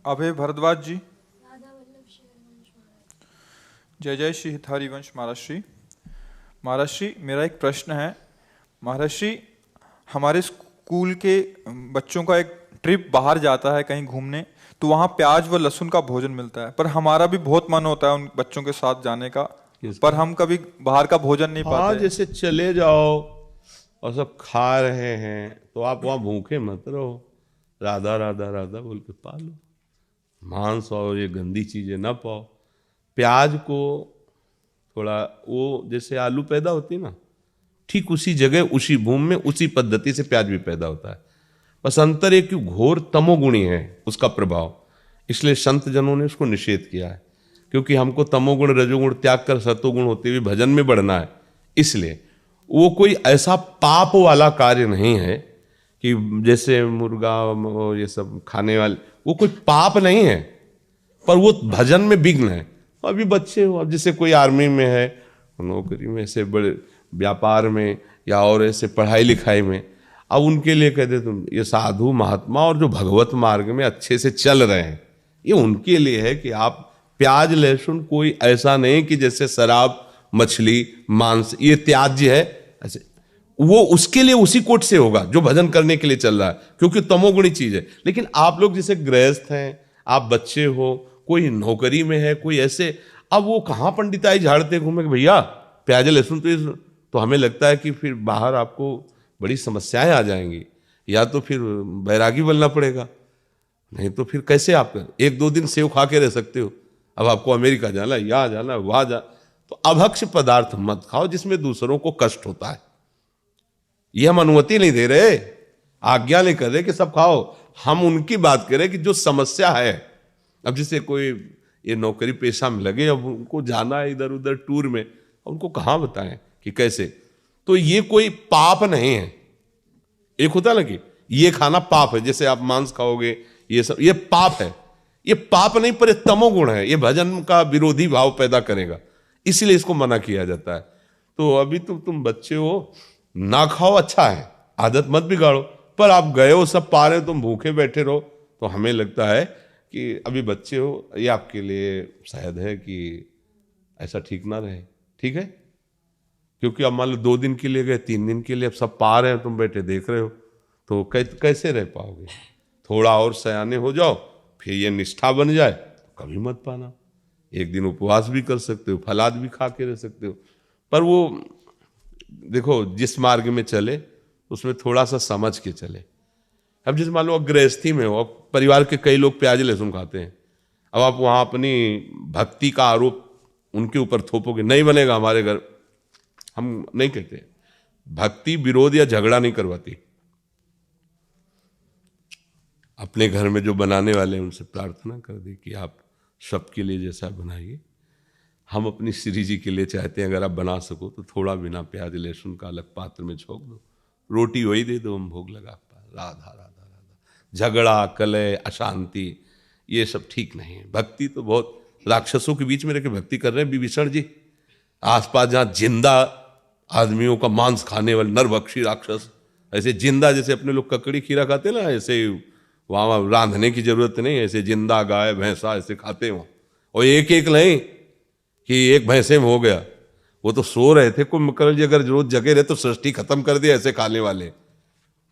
अभय भारद्वाज जी। जय जय श्री हितहरि वंश महाराज श्री, मेरा एक प्रश्न है। महाराज श्री, हमारे स्कूल के बच्चों का एक ट्रिप बाहर जाता है कहीं घूमने, तो वहाँ प्याज व लहसुन का भोजन मिलता है, पर हमारा भी बहुत मन होता है उन बच्चों के साथ जाने का, पर हम कभी बाहर का भोजन नहीं पाते। जैसे चले जाओ और सब खा रहे हैं तो आप वहाँ भूखे मत रहो, राधा राधा राधा बोल के पालो, मांस और ये गंदी चीजें ना पाओ। प्याज को थोड़ा वो जैसे आलू पैदा होती ना, ठीक उसी जगह उसी भूमि में उसी पद्धति से प्याज भी पैदा होता है। बस अंतर एक घोर तमोगुणी है उसका प्रभाव, इसलिए संत जनों ने उसको निषेध किया है, क्योंकि हमको तमोगुण रजोगुण त्याग कर सतोगुण होते हुए भजन में बढ़ना है। इसलिए वो कोई ऐसा पाप वाला कार्य नहीं है कि जैसे मुर्गा ये सब खाने वाले, वो कोई पाप नहीं है, पर वो भजन में विघ्न है। अभी बच्चे हो, अब जैसे कोई आर्मी में है, नौकरी में, ऐसे बड़े व्यापार में या और ऐसे पढ़ाई लिखाई में, अब उनके लिए कहते तुम ये साधु महात्मा और जो भगवत मार्ग में अच्छे से चल रहे हैं, ये उनके लिए है कि आप प्याज लहसुन कोई ऐसा नहीं कि जैसे शराब मछली मांस ये त्याज्य है, ऐसे वो उसके लिए उसी कोट से होगा जो भजन करने के लिए चल रहा है, क्योंकि तमोगुणी चीज है। लेकिन आप लोग जैसे गृहस्थ हैं, आप बच्चे हो, कोई नौकरी में है, कोई ऐसे, अब वो कहाँ पंडिताई झाड़ते घूमे भैया प्याज लहसुन, तो हमें लगता है कि फिर बाहर आपको बड़ी समस्याएं आ जाएंगी, या तो फिर बैरागी बनना पड़ेगा, नहीं तो फिर कैसे आप एक दो दिन सेव खा के रह सकते हो। अब आपको अमेरिका जाना है, यहाँ जाना है, वहां जा, तो अभक्ष्य पदार्थ मत खाओ जिसमें दूसरों को कष्ट होता है। ये हम अनुमति नहीं दे रहे, आज्ञा नहीं कर रहे कि सब खाओ, हम उनकी बात करें कि जो समस्या है। अब जैसे कोई ये नौकरी पेशा में लगे, अब उनको जाना है इधर उधर टूर में, उनको कहाँ बताएं कि कैसे, तो ये कोई पाप नहीं है। एक होता है ना कि ये खाना पाप है, जैसे आप मांस खाओगे ये सब, ये पाप है, ये पाप नहीं पर ये तमोगुण है, ये भजन का विरोधी भाव पैदा करेगा, इसलिए इसको मना किया जाता है। तो अभी तुम बच्चे हो, ना खाओ, अच्छा है, आदत मत बिगाड़ो, पर आप गए हो सब पा रहे हो, तुम भूखे बैठे रहो, तो हमें लगता है कि अभी बच्चे हो, ये आपके लिए शायद है कि ऐसा ठीक ना रहे। ठीक है, क्योंकि अब मान लो 2 दिन के लिए गए, 3 दिन के लिए, अब सब पा रहे हैं, तुम बैठे देख रहे हो, तो कैसे रह पाओगे। थोड़ा और सयाने हो जाओ, फिर ये निष्ठा बन जाए तो कभी मत पाना। एक दिन उपवास भी कर सकते हो, फलाद भी खा के रह सकते हो, पर वो देखो जिस मार्ग में चले उसमें थोड़ा सा समझ के चले। अब जैसे मान लो गृहस्थी में हो, अब परिवार के कई लोग प्याज लहसुन खाते हैं, अब आप वहां अपनी भक्ति का आरोप उनके ऊपर थोपोगे, नहीं बनेगा हमारे घर। हम नहीं कहते, भक्ति विरोध या झगड़ा नहीं करवाती। अपने घर में जो बनाने वाले हैं उनसे प्रार्थना कर दी कि आप सबके लिए जैसा बनाइए। हम अपनी श्री जी के लिए चाहते हैं अगर आप बना सको तो थोड़ा बिना प्याज लहसुन का अलग पात्र में छोक दो, रोटी वही दे दो, हम भोग लगा पाए। राधा राधा राधा। झगड़ा कलह अशांति ये सब ठीक नहीं है। भक्ति तो बहुत राक्षसों के बीच में रहकर भक्ति कर रहे हैं विभीषण जी, आसपास जहाँ जिंदा आदमियों का मांस खाने वाले नरभक्षी राक्षस, ऐसे जिंदा जैसे अपने लोग ककड़ी खीरा खाते ना, ऐसे वहाँ रांधने की जरूरत नहीं, ऐसे जिंदा गाय भैंसा ऐसे खाते वहाँ। और एक एक नहीं कि एक भैंसे में हो गया, वो तो सो रहे थे। कुंभकर्ण जी अगर रोज जगे रहे तो सृष्टि खत्म कर दिया ऐसे खाने वाले,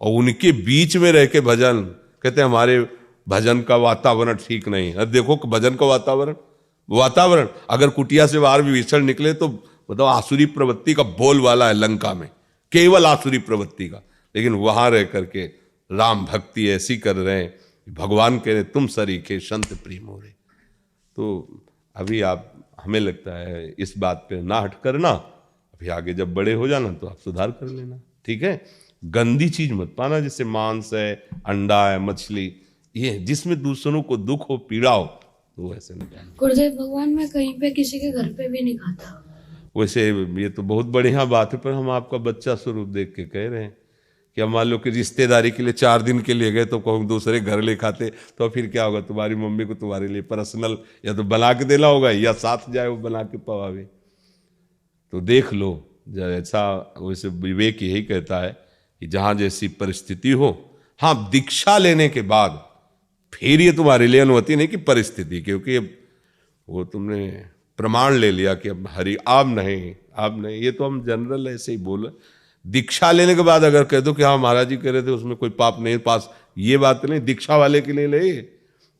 और उनके बीच में रह के भजन कहते हमारे भजन का वातावरण ठीक नहीं। अब देखो भजन का वातावरण अगर कुटिया से बाहर विभीषण निकले तो बताओ आसुरी प्रवृत्ति का बोल वाला है लंका में, केवल आसुरी प्रवृत्ति का, लेकिन वहां रह करके राम भक्ति ऐसी कर रहे हैं भगवान कह रहे तुम सरीखे संत प्रेम हो रहे। तो अभी आप हमें लगता है इस बात पे ना हट करना, अभी आगे जब बड़े हो जाना तो आप सुधार कर लेना। ठीक है, गंदी चीज मत पाना, जैसे मांस है, अंडा है, मछली, ये जिसमें दूसरों को दुख हो पीड़ा हो तो वैसे नहीं खाना। गुरुदेव भगवान मैं कहीं पे किसी के घर पे भी नहीं खाता। वैसे ये तो बहुत बढ़िया बात है, पर हम आपका बच्चा स्वरूप देख के कह रहे हैं कि अब मान लो कि रिश्तेदारी के लिए 4 दिन के लिए गए तो कहूँ दूसरे घर ले खाते तो फिर क्या होगा, तुम्हारी मम्मी को तुम्हारे लिए पर्सनल या तो बना के देना होगा या साथ जाए वो बना के पवावे। तो देख लो जैसा, वैसे विवेक यही कहता है कि जहाँ जैसी परिस्थिति हो, हाँ दीक्षा लेने के बाद फिर ये तुम्हारे लिए अनुमति नहीं कि परिस्थिति, क्योंकि अब वो तुमने प्रमाण ले लिया कि अब हरि अब नहीं, ये तो हम जनरल ऐसे ही बोले। दीक्षा लेने के बाद अगर कह दो कि हाँ महाराज जी कह रहे थे उसमें कोई पाप नहीं पास, ये बात नहीं। दीक्षा वाले के लिए ले,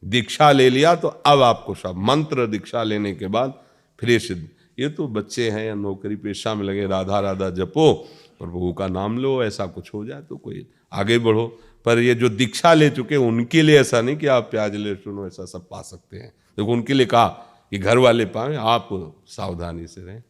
दीक्षा ले लिया तो अब आपको सब मंत्र दीक्षा लेने के बाद फिर सिद्ध। ये तो बच्चे हैं या नौकरी पेशा में लगे, राधा राधा जपो, प्रभु का नाम लो, ऐसा कुछ हो जाए तो कोई आगे बढ़ो। पर ये जो दीक्षा ले चुके उनके लिए ऐसा नहीं कि आप प्याज ले सुनो ऐसा सब पा सकते हैं। देखो उनके लिए कहा कि घर वाले पाए, आप सावधानी से रहें।